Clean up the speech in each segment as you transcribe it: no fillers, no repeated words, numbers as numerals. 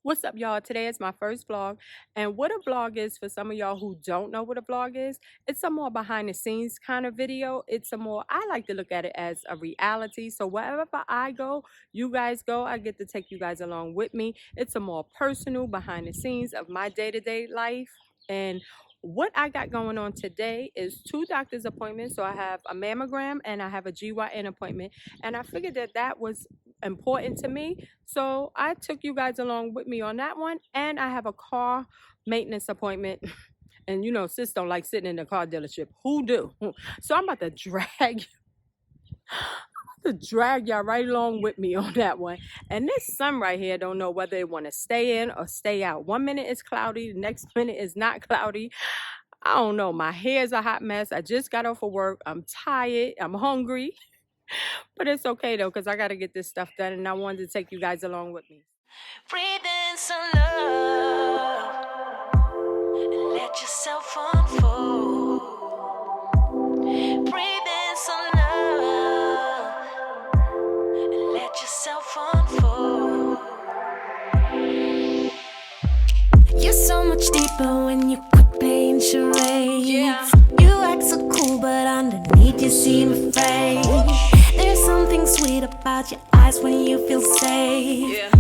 What's up, y'all? Today is my first vlog. And what a vlog is, for some of y'all who don't know what a vlog is, it's a more behind the scenes kind of video. I like to look at it as a reality. So wherever I go, you guys go. I get to take you guys along with me. It's a more personal behind the scenes of my day-to-day life. And what I got going on today is two doctor's appointments. So I have a mammogram and I have a GYN appointment. And I figured that that was important to me, so I took you guys along with me on that one. And I have a car maintenance appointment. And you know, sis don't like sitting in the car dealership. Who do? So I'm about to drag y'all right along with me on that one. And this sun right here, don't know whether it want to stay in or stay out. 1 minute it's cloudy, the next minute is not cloudy. I don't know. My hair is a hot mess. I just got off of work. I'm tired. I'm hungry. But it's okay though, because I got to get this stuff done, and I wanted to take you guys along with me. Breathe in some love and let yourself unfold. Breathe in some love and let yourself unfold. You're so much deeper when you quit playing charades. Yeah. You act so cool, but underneath you seem afraid. There's something sweet about your eyes when you feel safe. Yeah.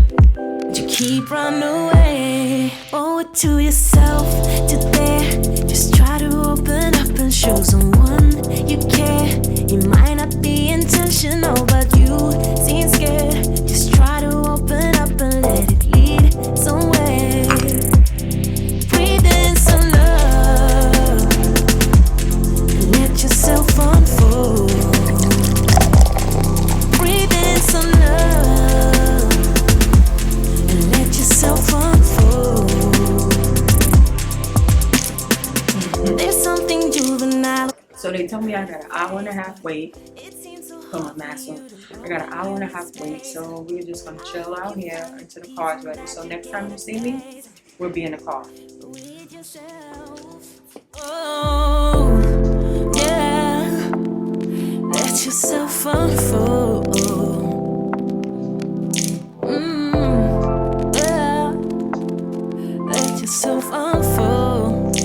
You keep running away. Owe it to yourself to dare. Just try to open up and show someone you care. You might not be intentional, but you seem scared. Just try to open up and let it lead somewhere. Breathe in some love and let yourself unfold. Breathe in some love and let yourself unfold. There's something juvenile. So they told me I got an hour and a half wait for my mask on. I got an hour and a half wait, so we're just gonna chill out here until the car's ready. So next time you see me, we'll be in the car. Oh, yeah. Let yourself unfold. Yeah. Let yourself unfold.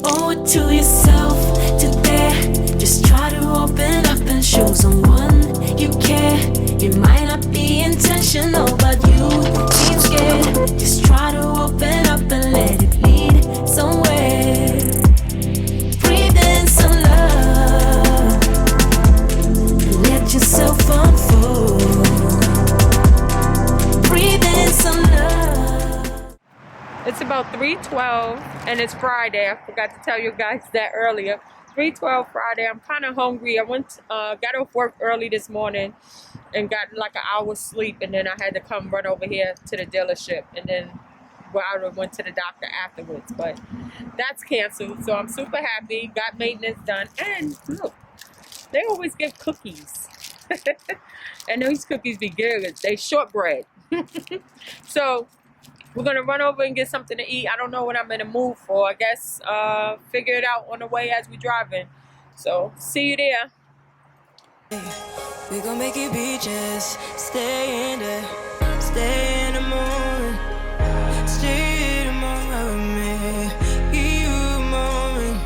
Owe it to yourself to dare. Just try to open up and show someone you care. You might not be intentional, but you seem scared. Just try to open up and let it lead somewhere. Breathe in some love and let yourself unfold. Breathe in some love. It's about 3:12 and it's Friday. I forgot to tell you guys that earlier. 3:12 Friday. I'm kind of hungry. I got off work early this morning and got like an hour's sleep, and then I had to come run over here to the dealership, and then I went to the doctor afterwards. But that's canceled, so I'm super happy. Got maintenance done, and look, they always give cookies. And these cookies be good. They shortbread. So we're gonna run over and get something to eat. I don't know what I'm in the mood for. I guess figure it out on the way as we driving. So see you there. We gon' make it beaches, stay in there, stay in the morning, stay in the morning with me. Give you a moment,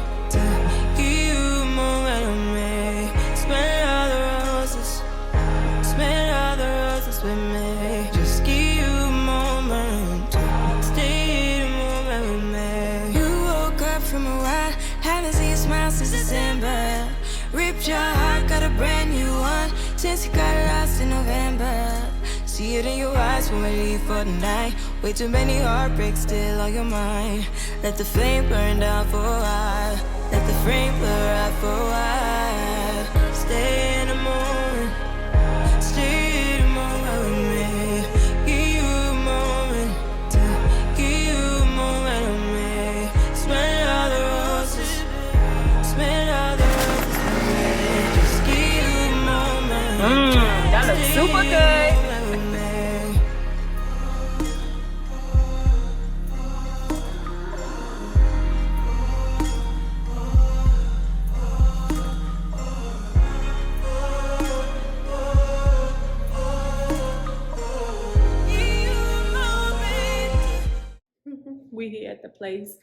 give you a moment with me. Smell all the roses, smell all the roses with me. Just give you a moment, stay in the moment with me. You woke up from a while, haven't seen you smile since December. Ripped your heart, got a brand new one since you got lost in November. See it in your eyes when we leave for the night. Way too many heartbreaks still on your mind. Let the flame burn down for a while. Let the flame blur out for a while. Stay in the moment, stay in the moment with me. Give you a moment, give you a moment with me. Smell all the roses, smell all the that looks super good. give you at the place,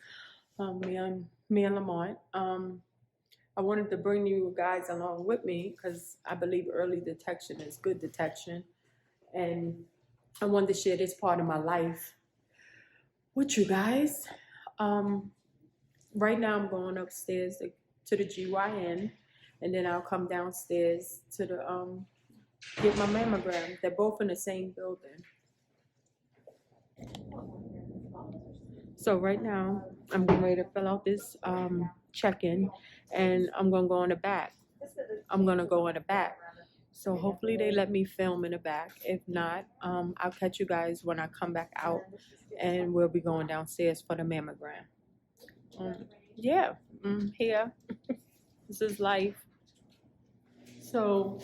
me and Lamont. I wanted to bring you guys along with me because I believe early detection is good detection. And I wanted to share this part of my life with you guys. Um, right now, I'm going upstairs to the GYN, and then I'll come downstairs to the get my mammogram. They're both in the same building. So right now, I'm getting ready to fill out this check-in, and I'm gonna go in the back. I'm gonna go in the back. So hopefully they let me film in the back. If not, I'll catch you guys when I come back out, and we'll be going downstairs for the mammogram. Yeah, here. This is life. So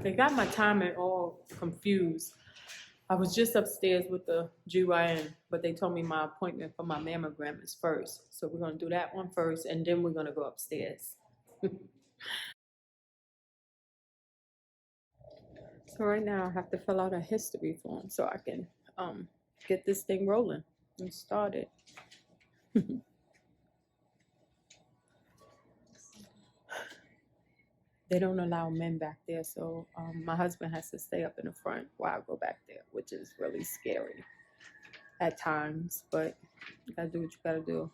they got my timing all confused. I was just upstairs with the GYN, but they told me my appointment for my mammogram is first. So we're gonna do that one first, and then we're gonna go upstairs. So right now I have to fill out a history form so I can get this thing rolling and started. They don't allow men back there, so my husband has to stay up in the front while I go back there, which is really scary at times, but you gotta do what you gotta do.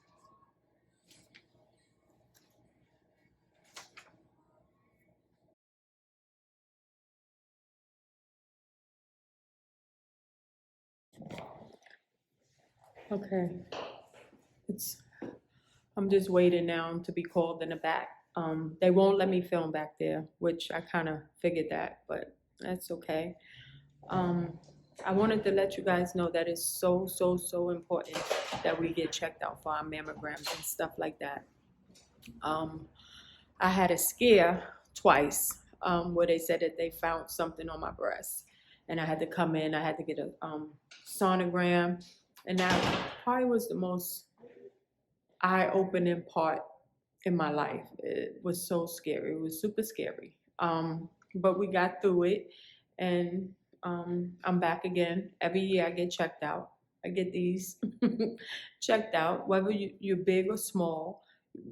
Okay, I'm just waiting now to be called in the back. They won't let me film back there, which I kind of figured that, but that's okay. I wanted to let you guys know that it's so, so, so important that we get checked out for our mammograms and stuff like that. I had a scare twice where they said that they found something on my breast, and I had to come in. I had to get a sonogram, and that probably was the most eye-opening part in my life. It was so scary. It was super scary. But we got through it, and I'm back again. Every year I get checked out. I get these checked out, whether you're big or small.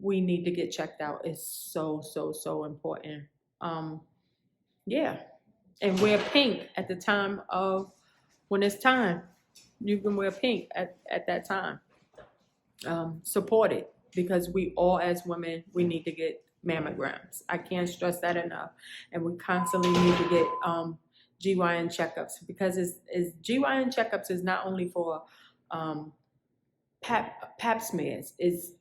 We need to get checked out. It's so, so, so important. Yeah, and wear pink at the time of when it's time. You can wear pink at that time. Support it, because we all as women, we need to get mammograms. I can't stress that enough. And we constantly need to get GYN checkups, because GYN checkups is not only for pap smears, it's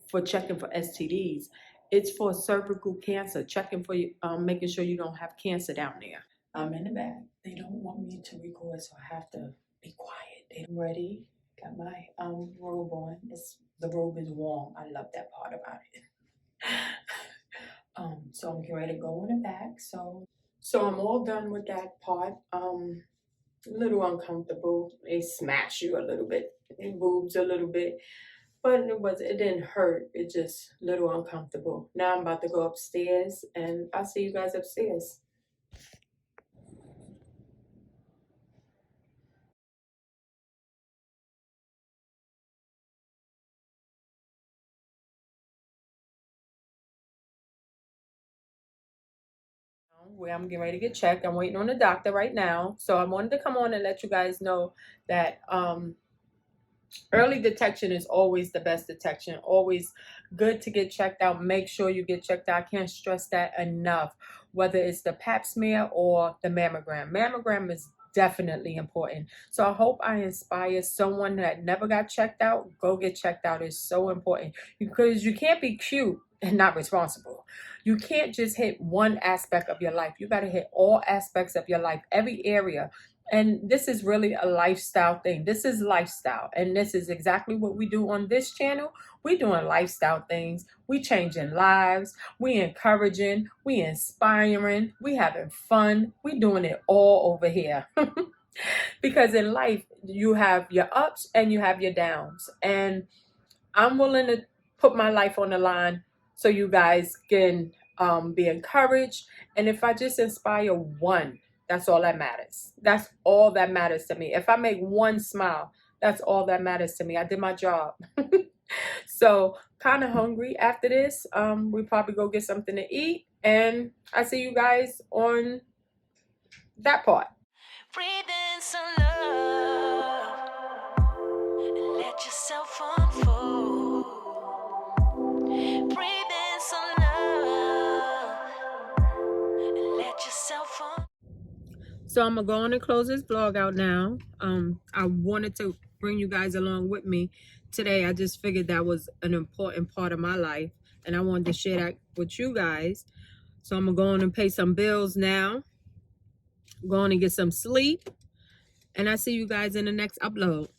for checking for STDs. It's for cervical cancer, checking for making sure you don't have cancer down there. I'm in the back. They don't want me to record, so I have to be quiet. I'm ready. Got my robe on. The robe is warm. I love that part about it. So I'm getting ready to go in the back. So I'm all done with that part. A little uncomfortable. They smash you a little bit, your boobs a little bit, but it didn't hurt. It just a little uncomfortable. Now I'm about to go upstairs, and I'll see you guys upstairs. Where I'm getting ready to get checked. I'm waiting on the doctor right now. So I wanted to come on and let you guys know that early detection is always the best detection. Always good to get checked out. Make sure you get checked out. I can't stress that enough. Whether it's the pap smear or the mammogram. Mammogram is definitely important. So I hope I inspire someone that never got checked out. Go get checked out. It's so important, because you can't be cute and not responsible. You can't just hit one aspect of your life. You got to hit all aspects of your life, every area. And this is really a lifestyle thing. This is lifestyle. And this is exactly what we do on this channel. We doing lifestyle things. We changing lives. We encouraging. We inspiring. We having fun. We doing it all over here. Because in life, you have your ups and you have your downs. And I'm willing to put my life on the line so you guys can be encouraged. And if I just inspire one, that's all that matters. That's all that matters to me. If I make one smile, That's all that matters to me. I did my job. So kind of hungry after this. We probably go get something to eat, and I see you guys on that part. Breathe in some love and let yourself unfold. Breathe in some love and let yourself unfold. So I'm gonna go on and close this vlog out now. I wanted to bring you guys along with me today. I just figured that was an important part of my life, and I wanted to share that with you guys. So I'm gonna go on and pay some bills now, go on and get some sleep, and I see you guys in the next upload.